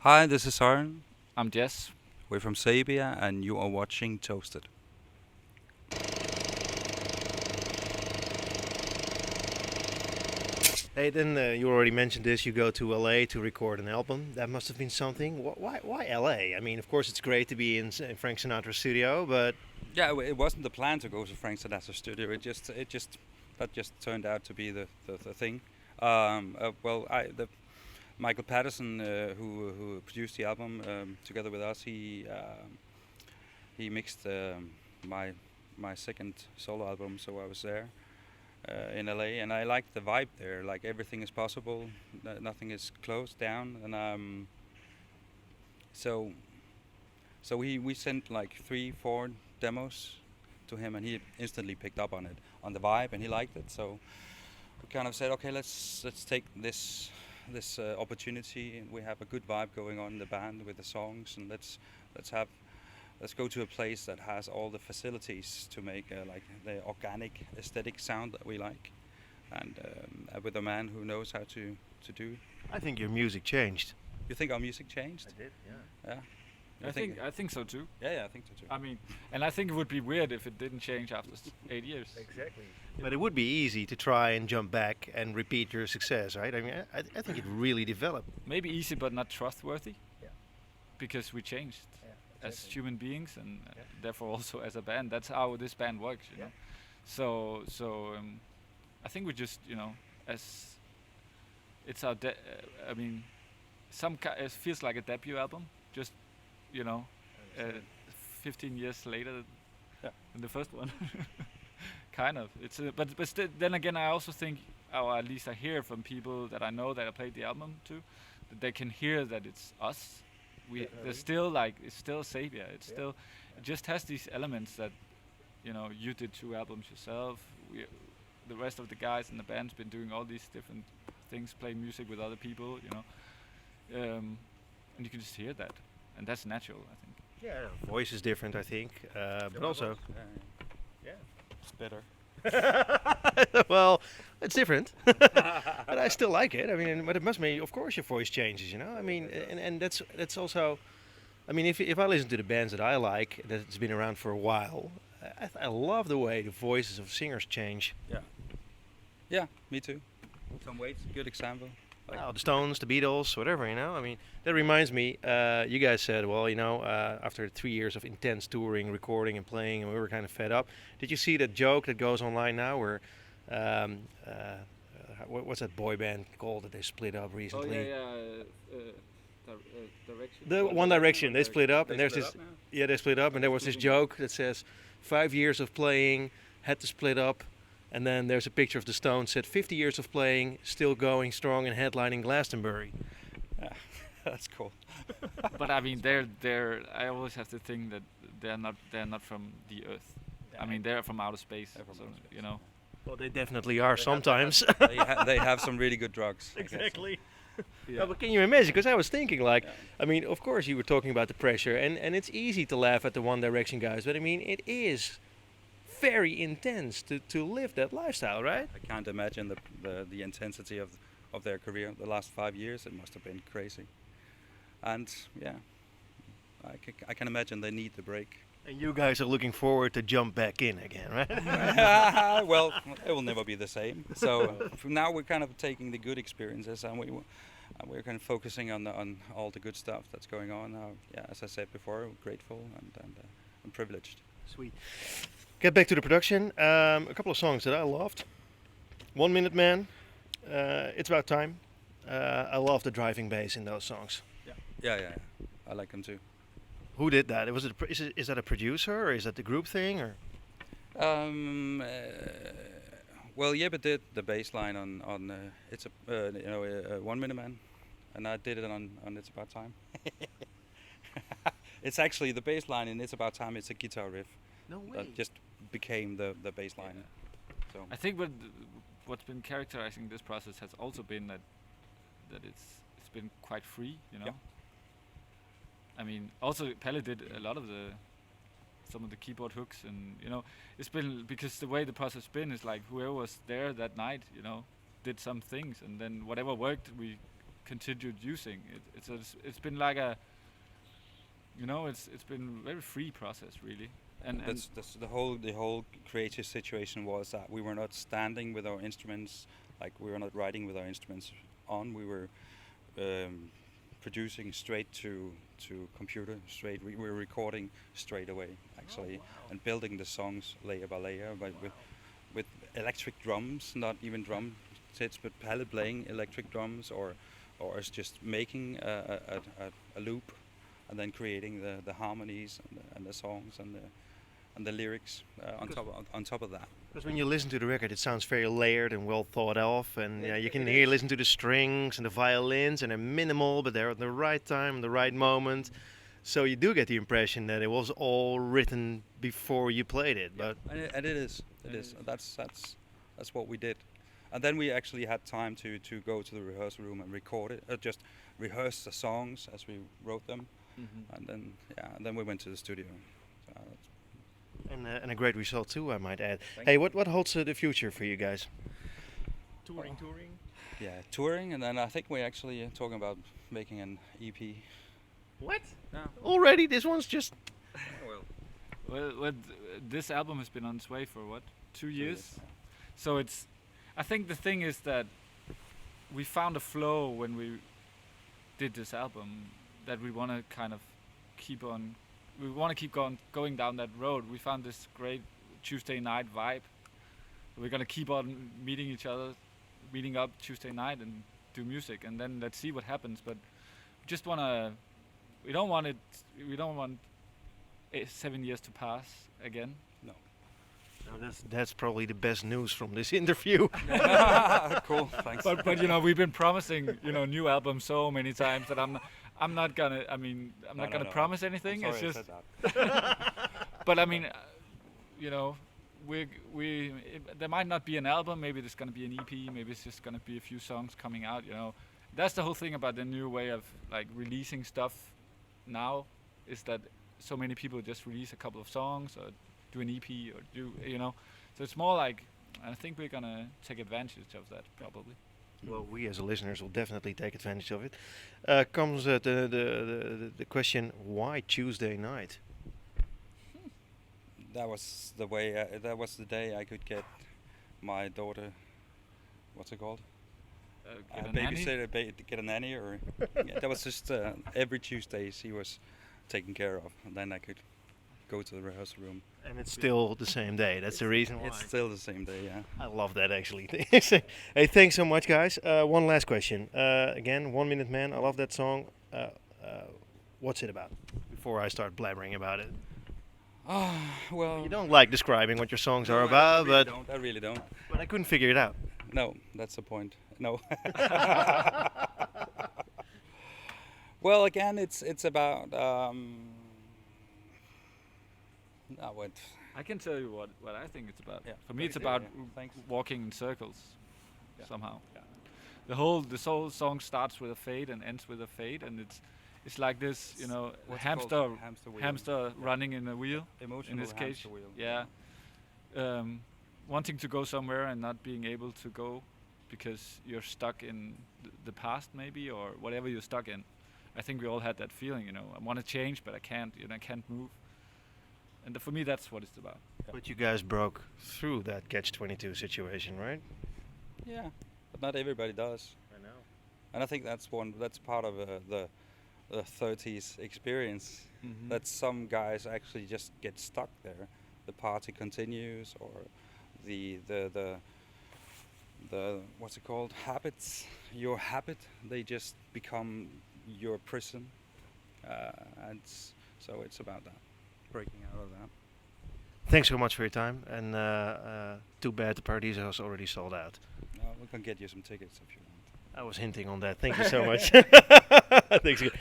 Hi, this is Søren. I'm Jess. We're from Saybia, and you are watching Toasted. Hey, then you already mentioned this. You go to LA to record an album. That must have been something. Why LA? I mean, of course, it's great to be in Frank Sinatra's studio, but Yeah, it wasn't the plan to go to Frank Sinatra's studio. That just turned out to be the thing. The Michael Patterson, who produced the album together with us, he mixed my my second solo album, so I was there in LA, and I liked the vibe there. Like everything is possible, nothing is closed down, and so so we sent like 3 4 demos to him, and he instantly picked up on it, on the vibe, and he liked it. So we kind of said, okay, let's take this opportunity, and we have a good vibe going on in the band with the songs, and let's have let's go to a place that has all the facilities to make like the organic aesthetic sound that we like, and with a man who knows how to do. I think your music changed. You think our music changed? Did, yeah. Yeah. I think so too. Yeah, I think so too. I mean, and I think it would be weird if it didn't change after 8 years. Exactly. But it would be easy to try and jump back and repeat your success, right? I mean, I think it really developed. Maybe easy, but not trustworthy, Yeah. because we changed Yeah, as human beings, and Yeah. therefore also as a band. That's how this band works, you Yeah. know. So I think we just, as it's our. I mean, it feels like a debut album. Just, you know, uh, 15 years later Yeah. than the first one. Kind of. Then again, I also think, or at least I hear from people that I know that I played the album to, that they can hear that it's us. There's still like it's still Saybia. It's Yeah. still it just has these elements that, you did 2 albums yourself. The rest of the guys in the band's been doing all these different things, playing music with other people, and you can just hear that, and that's natural, I think. Yeah, voice is different, I think, but also, Yeah, it's better. well, it's different, but I still like it. I mean, but it must mean, of course, your voice changes. I mean, and that's also, I mean, if I listen to the bands that I like, that's been around for a while, I love the way the voices of singers change. Yeah, me too. Tom Waits, good example. Well, the Stones, the Beatles, whatever. I mean, that reminds me. You guys said, well, after 3 years of intense touring, recording, and playing, and we were kind of fed up. Did you see that joke that goes online now, where um, what's that boy band called that they split up recently? Direction. The One Direction. They split up, They and there's split this. up now? Yeah, they split up, and there was this joke that says, 5 years of playing, had to split up. And then there's a picture of the Stones, said 50 years of playing, still going strong and headlining Glastonbury. Yeah, that's cool. But I mean, they're. I always have to think that they're not from the Earth. I mean, they're from outer space. They're from So, outer space, you know. Well, they definitely are sometimes. They have some really good drugs. I guess. Exactly. Yeah. No, but can you imagine? Because I was thinking, like, Yeah. I mean, of course you were talking about the pressure, and it's easy to laugh at the One Direction guys, but I mean, it is very intense to live that lifestyle, right? I can't imagine the intensity of their career. The last 5 years, it must have been crazy. And yeah, I can imagine they need the break. And you guys are looking forward to jump back in again, right? Well, it will never be the same. So from now we're kind of taking the good experiences, and we're kind of focusing on all the good stuff that's going on now. Yeah, as I said before, we're grateful and I'm privileged. Sweet. Get back to the production. A couple of songs that I loved. 1 Minute Man. It's About Time. I love the driving bass in those songs. Yeah. I like them too. Who did that? Is that a producer, or is that the group thing, or? Um, uh, well, Jeppe did the bass line on it's a 1 Minute Man, and I did it on It's About Time. It's actually the bass line in It's About Time. It's a guitar riff No that just became the bass line. So I think what's been characterizing this process has also been that it's been quite free, you know. Yeah. I mean, also Pelle did a lot of some of the keyboard hooks, and it's been because the way the process has been is like whoever was there that night, did some things, and then whatever worked we continued using it. It's been like a, you know, it's been very free process really, and That's the whole creative situation was that we were not standing with our instruments, like we were not writing with our instruments on. We were producing straight to computer straight. We were recording straight away actually, and building the songs layer by layer, but with electric drums, not even drum sets, but palette playing electric drums, or us just making a loop, and then creating the harmonies and the songs and the lyrics on top of that. Because when you listen to the record, it sounds very layered and well thought of, and Yeah, you can it hear, is. listen to the strings and the violins, and they're minimal, but they're at the right time, the right moment. So you do get the impression that it was all written before you played it. But And it is. It is. That's what we did. And then we actually had time to go to the rehearsal room and record it, just rehearse the songs as we wrote them, and then we went to the studio. So and a great result too, I might add. Thank Hey, you. what holds the future for you guys? Touring. yeah, touring, and then I think we're actually talking about making an EP. What? No. Already? This one's just. well, this album has been on its way for what, 2 years? So I think the thing is that we found a flow when we did this album that we want to kind of keep on. We want to keep going down that road. We found this great Tuesday night vibe. We're gonna keep on meeting each other, meeting up Tuesday night and do music, and then let's see what happens. But just wanna. We don't want 7 years to pass again. No. That's probably the best news from this interview. Cool. Thanks. But you know, we've been promising, you know, new albums so many times that I'm not gonna No. promise anything. I'm It's sorry I just said that. but I mean, you know, there might not be an album, maybe there's gonna be an EP, maybe it's just gonna be a few songs coming out, you know. That's the whole thing about the new way of like releasing stuff now, is that so many people just release a couple of songs or do an EP or do, you know. So it's more like, I think we're gonna take advantage of that probably. Well, we as listeners will definitely take advantage of it. Comes the question: why Tuesday night? That was the way. That was the day I could get my daughter. What's it called? Get a nanny? Babysitter, get a nanny, or that was just every Tuesday she was taken care of, and then I could go to the rehearsal room. And it's still the same day. That's the reason why. It's still the same day, yeah. I love that actually. Hey, thanks so much, guys. One last question. Again, 1 Minute Man. I love that song. What's it about? Before I start blabbering about it. Well, You don't like describing what your songs no, are about, I really don't. but I couldn't figure it out. No, that's the point. No. Well, again, it's about. What? I can tell you what I think it's about. Yeah. For me, it's Yeah, about yeah. Thanks. walking in circles somehow. Yeah. This whole song starts with a fade and ends with a fade, and it's like this, you know, What's it called? Hamster wheel. Yeah. running in a wheel. Emotional in this case, hamster wheel. yeah. Wanting to go somewhere and not being able to go because you're stuck in the past, maybe, or whatever you're stuck in. I think we all had that feeling, you know. I want to change, but I can't. You know, I can't move. And for me, that's what it's about. But you guys broke through that catch-22 situation, right? Yeah, but not everybody does. I know. And I think that's part of the 30s experience. Mm-hmm. That some guys actually just get stuck there. The party continues, or the what's it called? Habits. Your habit. They just become your prison. And so it's about that, breaking out of that. Thanks so much for your time, and too bad the Paradiso is already sold out. We can get you some tickets if you want. I was hinting on that. Thank you so much. Thanks again.